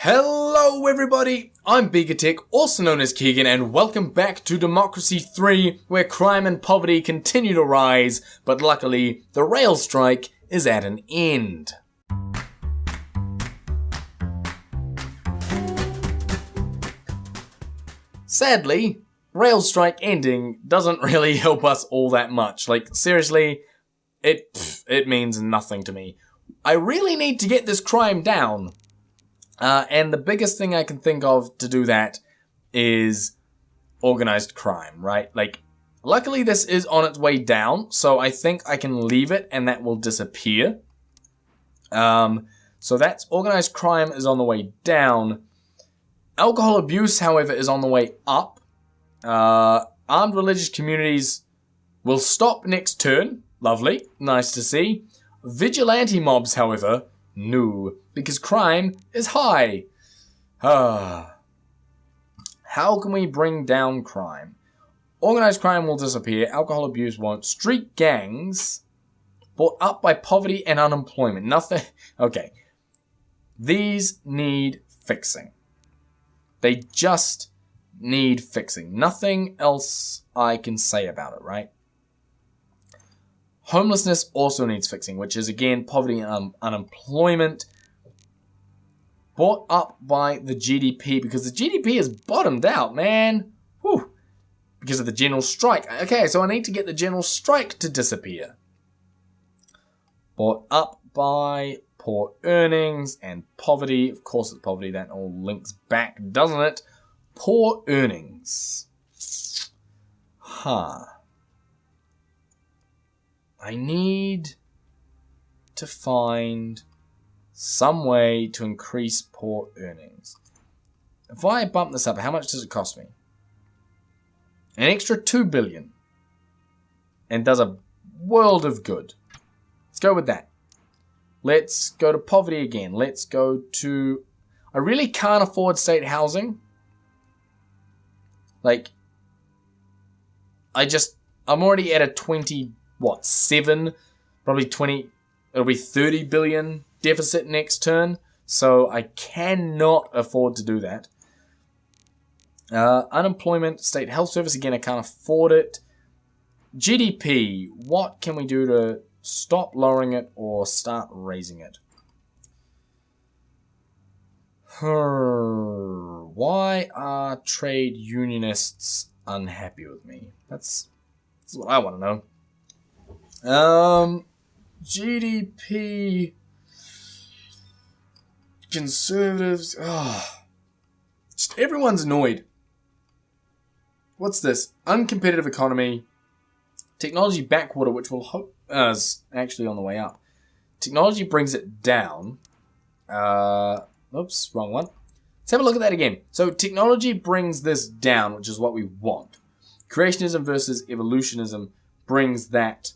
Hello everybody, I'm BeakerTeck, also known as Keegan, and welcome back to Democracy 3, where crime and poverty continue to rise, but luckily, the rail strike is at an end. Sadly, rail strike ending doesn't really help us all that much. Like, seriously, it means nothing to me. I really need to get this crime down. And the biggest thing I can think of to do that is organized crime, right? Like, luckily this is on its way down, so I think I can leave it and that will disappear. So that's organized crime is on the way down. Alcohol abuse, however, is on the way up. Armed religious communities will stop next turn. Lovely. Nice to see. Vigilante mobs, however, no, because crime is high. How can we bring down crime? Organized crime will disappear. Alcohol abuse won't. Street gangs brought up by poverty and unemployment. Nothing. Okay. These need fixing. They just need fixing. Nothing else I can say about it, right? Homelessness also needs fixing, which is, again, poverty and unemployment. Brought up by the GDP, because the GDP is bottomed out, man. Whew. Because of the general strike. Okay, so I need to get the general strike to disappear. Brought up by poor earnings and poverty. Of course it's poverty, that all links back, doesn't it? Poor earnings. I need to find some way to increase poor earnings. If I bump this up, how much does it cost me? An extra 2 billion. And does a world of good. Let's go with that. Let's go to poverty again. Let's go to... I really can't afford state housing. Like, I'm already at a 7, probably 20, it'll be 30 billion deficit next turn, so I cannot afford to do that. Unemployment, state health service, again, I can't afford it. GDP, what can we do to stop lowering it or start raising it? Why are trade unionists unhappy with me? That's what I want to know. GDP, conservatives, just everyone's annoyed. What's this? Uncompetitive economy, technology backwater, which will hope is actually on the way up. Technology brings it down. Oops, wrong one. Let's have a look at that again. So technology brings this down, which is what we want. Creationism versus evolutionism brings that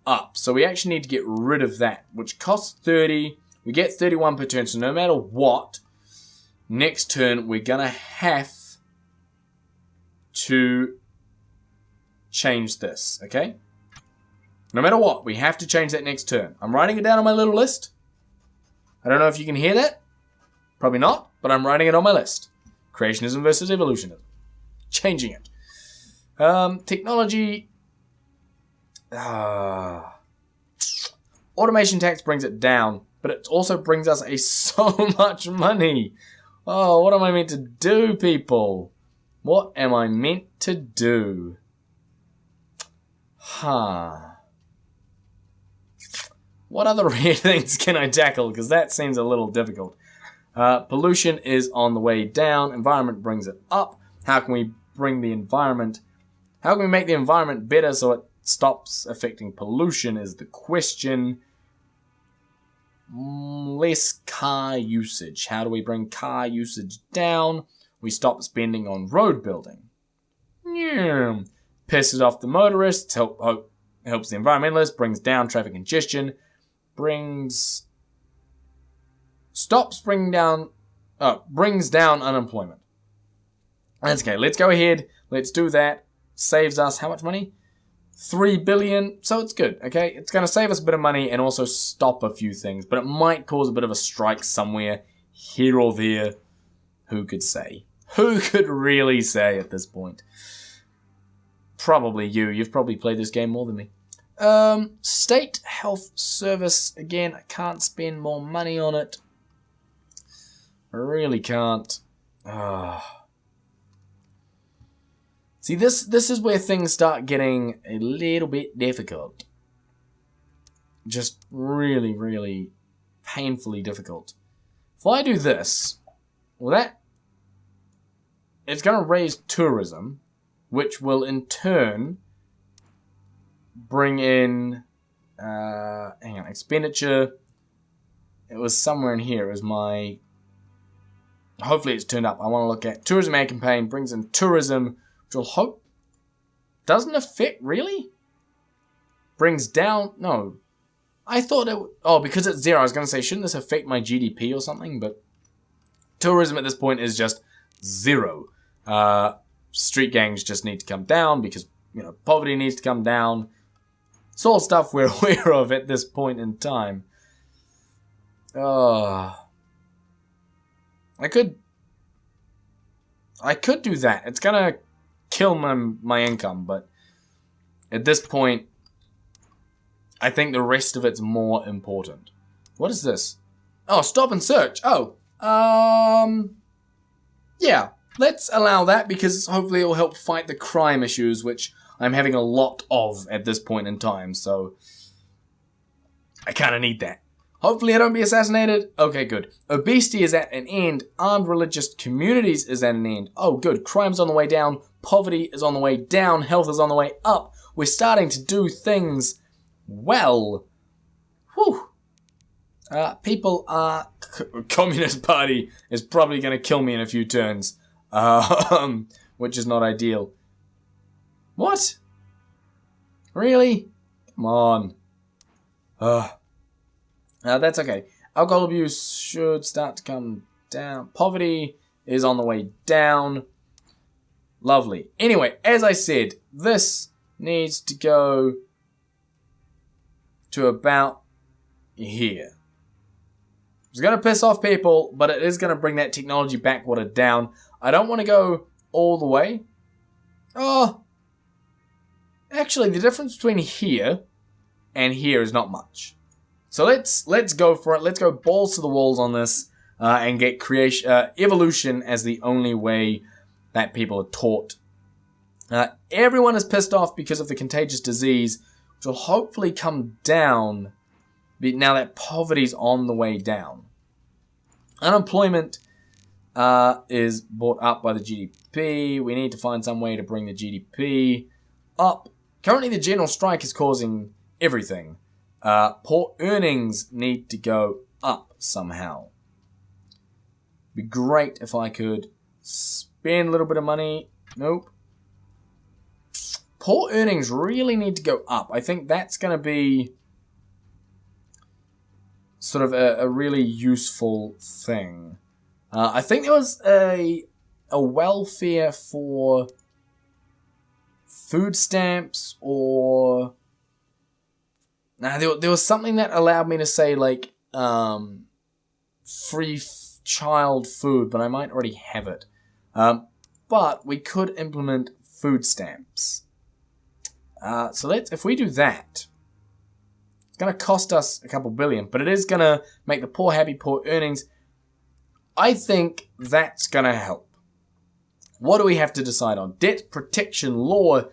up. So we actually need to get rid of that, which costs 30. We get 31 per turn. So no matter what, next turn we're going to have to change this, okay? No matter what, we have to change that next turn. I'm writing it down on my little list. I don't know if you can hear that. Probably not, but I'm writing it on my list. Creationism versus evolutionism. Changing it. Technology... automation tax brings it down, but it also brings us so much money. Oh, what am I meant to do, people? What am I meant to do? What other weird things can I tackle? Because that seems a little difficult. Pollution is on the way down. Environment brings it up. How can we bring the environment... How can we make the environment better so it stops affecting pollution is the question. Less car usage. How do we bring car usage down? We stop spending on road building. Pisses off the motorists, helps the environmentalists, brings down traffic congestion, brings down unemployment. That's okay. Let's go ahead. Let's do that. Saves us how much money? 3 billion. So it's good, okay? It's going to save us a bit of money and also stop a few things, but it might cause a bit of a strike somewhere here or there. Who could say? Who could really say at this point? Probably you. You've probably played this game more than me. State Health Service. Again, I can't spend more money on it. I really can't. See, this is where things start getting a little bit difficult. Just really, really painfully difficult. If I do this, well, it's going to raise tourism, which will in turn bring in, hang on, expenditure. It was somewhere in here. It was my, hopefully it's turned up. I want to look at tourism ad campaign, brings in tourism, which will hope, doesn't affect, really? Brings down, no. I thought it would, oh, because it's 0, I was going to say, shouldn't this affect my GDP or something? But tourism at this point is just 0. Street gangs just need to come down because, you know, poverty needs to come down. It's all stuff we're aware of at this point in time. I could do that. It's gonna kill my income, but at this point, I think the rest of it's more important. What is this? Oh, stop and search. Oh, yeah. Let's allow that because hopefully it will help fight the crime issues, which I'm having a lot of at this point in time, so I kind of need that. Hopefully I don't be assassinated. Okay, good. Obesity is at an end. Armed religious communities is at an end. Oh, good. Crime's on the way down. Poverty is on the way down. Health is on the way up. We're starting to do things well. Whew. People are... Communist Party is probably going to kill me in a few turns. Which is not ideal. What? Really? Come on. That's okay. Alcohol abuse should start to come down. Poverty is on the way down. Lovely. Anyway, as I said, this needs to go to about here. It's going to piss off people, but it is going to bring that technology backwater down. I don't want to go all the way. Oh. Actually, the difference between here and here is not much. So let's go for it. Let's go balls to the walls on this and get evolution as the only way that people are taught. Everyone is pissed off because of the contagious disease, which will hopefully come down now that poverty's on the way down. Unemployment is brought up by the GDP. We need to find some way to bring the GDP up. Currently, the general strike is causing everything. Poor earnings need to go up somehow. Be great if I could spend a little bit of money. Nope. Poor earnings really need to go up. I think that's going to be sort of a really useful thing. I think there was a welfare for food stamps or... Now, there was something that allowed me to say, like, free child food, but I might already have it. But we could implement food stamps. So if we do that, it's going to cost us a couple billion, but it is going to make the poor happy, poor earnings. I think that's going to help. What do we have to decide on? Debt protection law.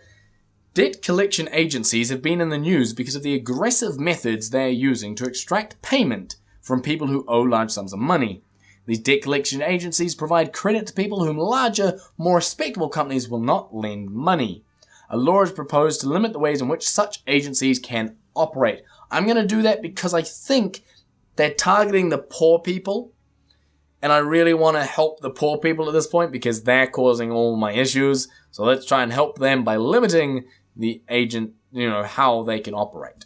Debt collection agencies have been in the news because of the aggressive methods they are using to extract payment from people who owe large sums of money. These debt collection agencies provide credit to people whom larger, more respectable companies will not lend money. A law is proposed to limit the ways in which such agencies can operate. I'm going to do that because I think they're targeting the poor people, and I really want to help the poor people at this point because they're causing all my issues. So let's try and help them by limiting the agent, how they can operate.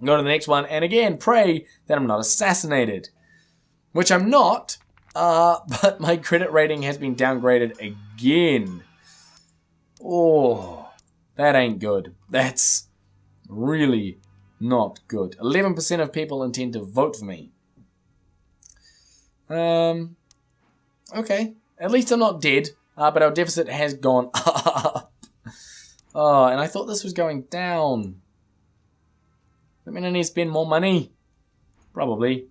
Go to the next one, and again, pray that I'm not assassinated. Which I'm not, but my credit rating has been downgraded again. Oh, that ain't good. That's really not good. 11% of people intend to vote for me. Okay. At least I'm not dead. But our deficit has gone up. Oh, and I thought this was going down. That mean I need to spend more money? Probably.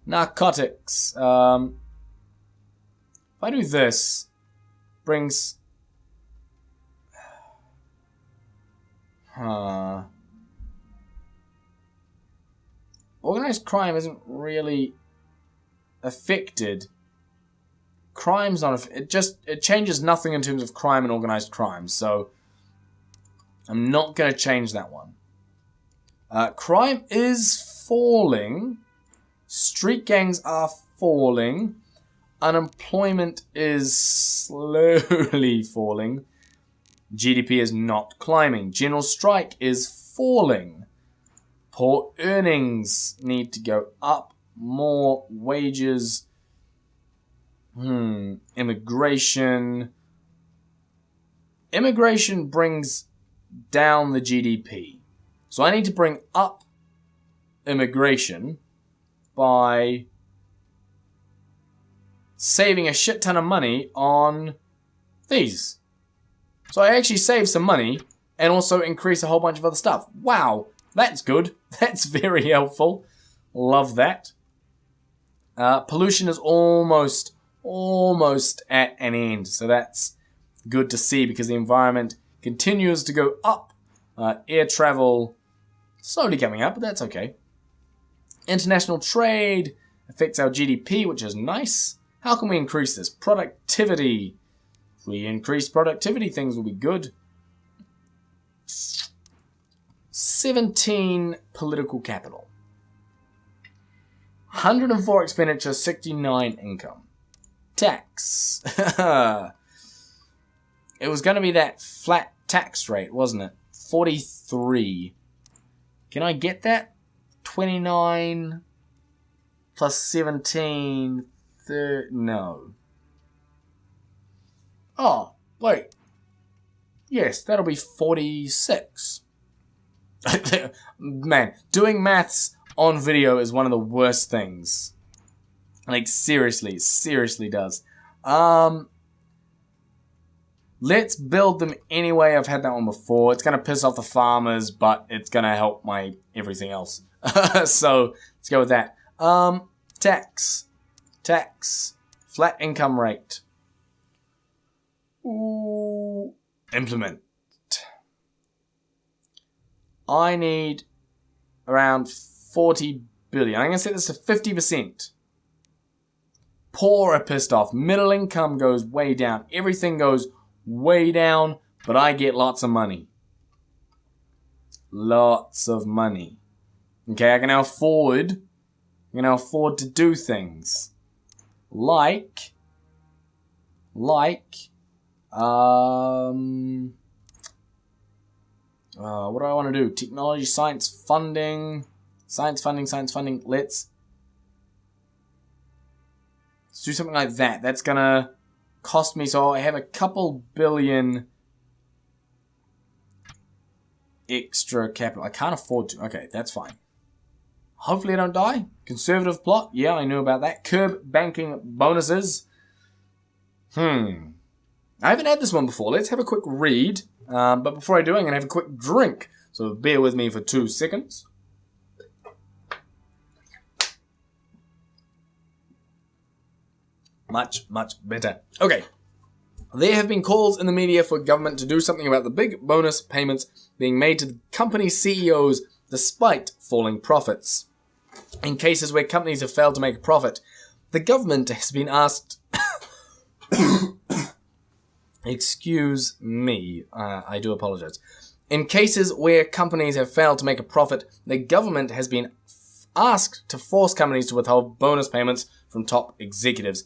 Narcotics. If I do this, brings... Organized crime isn't really affected. Crime's not... It changes nothing in terms of crime and organized crime, so... I'm not going to change that one. Crime is falling. Street gangs are falling. Unemployment is slowly falling. GDP is not climbing. General strike is falling. Poor earnings need to go up. More wages. Immigration. Immigration brings down the GDP. So I need to bring up immigration by saving a shit ton of money on these. So I actually save some money and also increase a whole bunch of other stuff. Wow, that's good. That's very helpful. Love that. Pollution is almost at an end. So that's good to see because the environment continues to go up. Air travel slowly coming up, but that's okay. International trade affects our GDP, which is nice. How can we increase this? Productivity. If we increase productivity, things will be good. 17 political capital. 104 expenditure, 69 income. Tax. It was going to be that flat tax rate, wasn't it? 43. Can I get that? 29 plus 17. No. Oh, wait. Yes, that'll be 46. Man, doing maths on video is one of the worst things. Like, seriously does. Let's build them anyway. I've had that one before. It's going to piss off the farmers, but it's going to help my everything else. So, let's go with that. Tax. Flat income rate. Ooh. Implement. I need around 40 billion. I'm going to set this to 50%. Poor are pissed off. Middle income goes way down. Everything goes way down, but I get lots of money. Lots of money. Okay, I can now afford to do things. Like what do I want to do? Technology, science funding. Let's do something like that. That's gonna cost me, so I have a couple billion extra capital. I can't afford to. Okay, that's fine. Hopefully I don't die. Conservative plot. Yeah, I knew about that. Curb banking bonuses. I haven't had this one before. Let's have a quick read. But before I do, I'm going to have a quick drink. So bear with me for 2 seconds. Much better. Okay. There have been calls in the media for government to do something about the big bonus payments being made to the company CEOs despite falling profits. In cases where companies have failed to make a profit, the government has been asked... Excuse me, I do apologize. In cases where companies have failed to make a profit, the government has been asked to force companies to withhold bonus payments from top executives.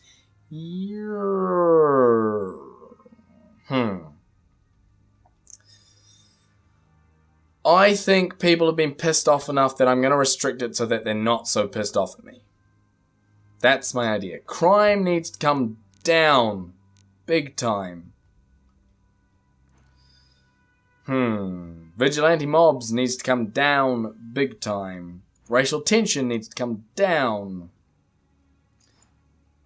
I think people have been pissed off enough that I'm going to restrict it so that they're not so pissed off at me. That's my idea. Crime needs to come down. Big time. Vigilante mobs needs to come down big time. Racial tension needs to come down.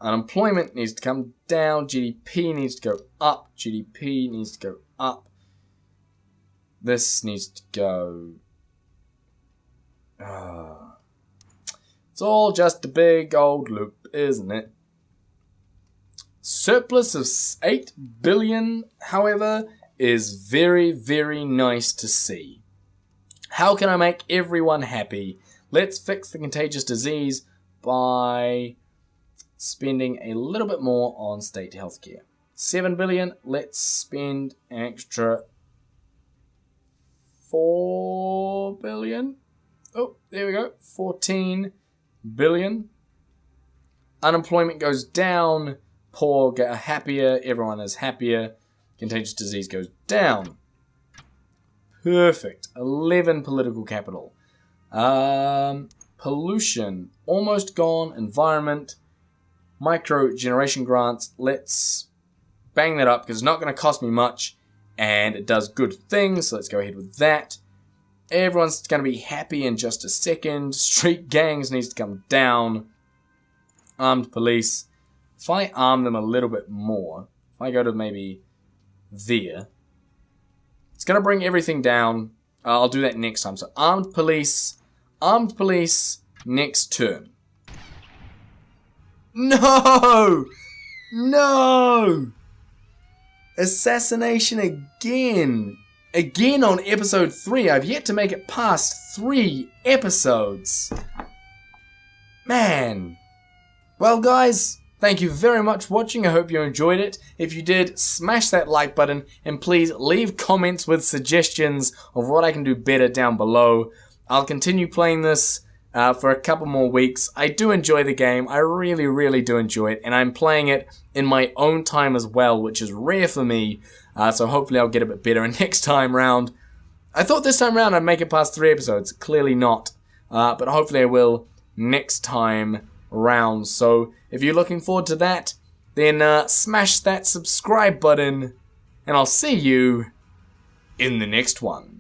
Unemployment needs to come down. GDP needs to go up. GDP needs to go up. This needs to go... It's all just a big old loop, isn't it? Surplus of 8 billion, however, is very, very nice to see. How can I make everyone happy? Let's fix the contagious disease by spending a little bit more on state healthcare. 7 billion, let's spend an extra 4 billion. Oh, there we go. 14 billion. Unemployment goes down. Poor get happier. Everyone is happier. Contagious disease goes down. Perfect. 11 political capital. Pollution. Almost gone. Environment. Micro generation grants. Let's bang that up because it's not going to cost me much. And it does good things. So let's go ahead with that. Everyone's going to be happy in just a second. Street gangs needs to come down. Armed police. If I arm them a little bit more, if I go to maybe there, it's going to bring everything down. I'll do that next time. So armed police, next turn. No! No! Assassination again. Again on episode 3. I've yet to make it past 3 episodes. Man. Well, guys, thank you very much for watching. I hope you enjoyed it. If you did, smash that like button. And please leave comments with suggestions of what I can do better down below. I'll continue playing this for a couple more weeks. I do enjoy the game. I really, really do enjoy it. And I'm playing it in my own time as well, which is rare for me. So hopefully I'll get a bit better. And next time round, I thought this time round I'd make it past 3 episodes. Clearly not. But hopefully I will next time round. So if you're looking forward to that, then smash that subscribe button. And I'll see you in the next one.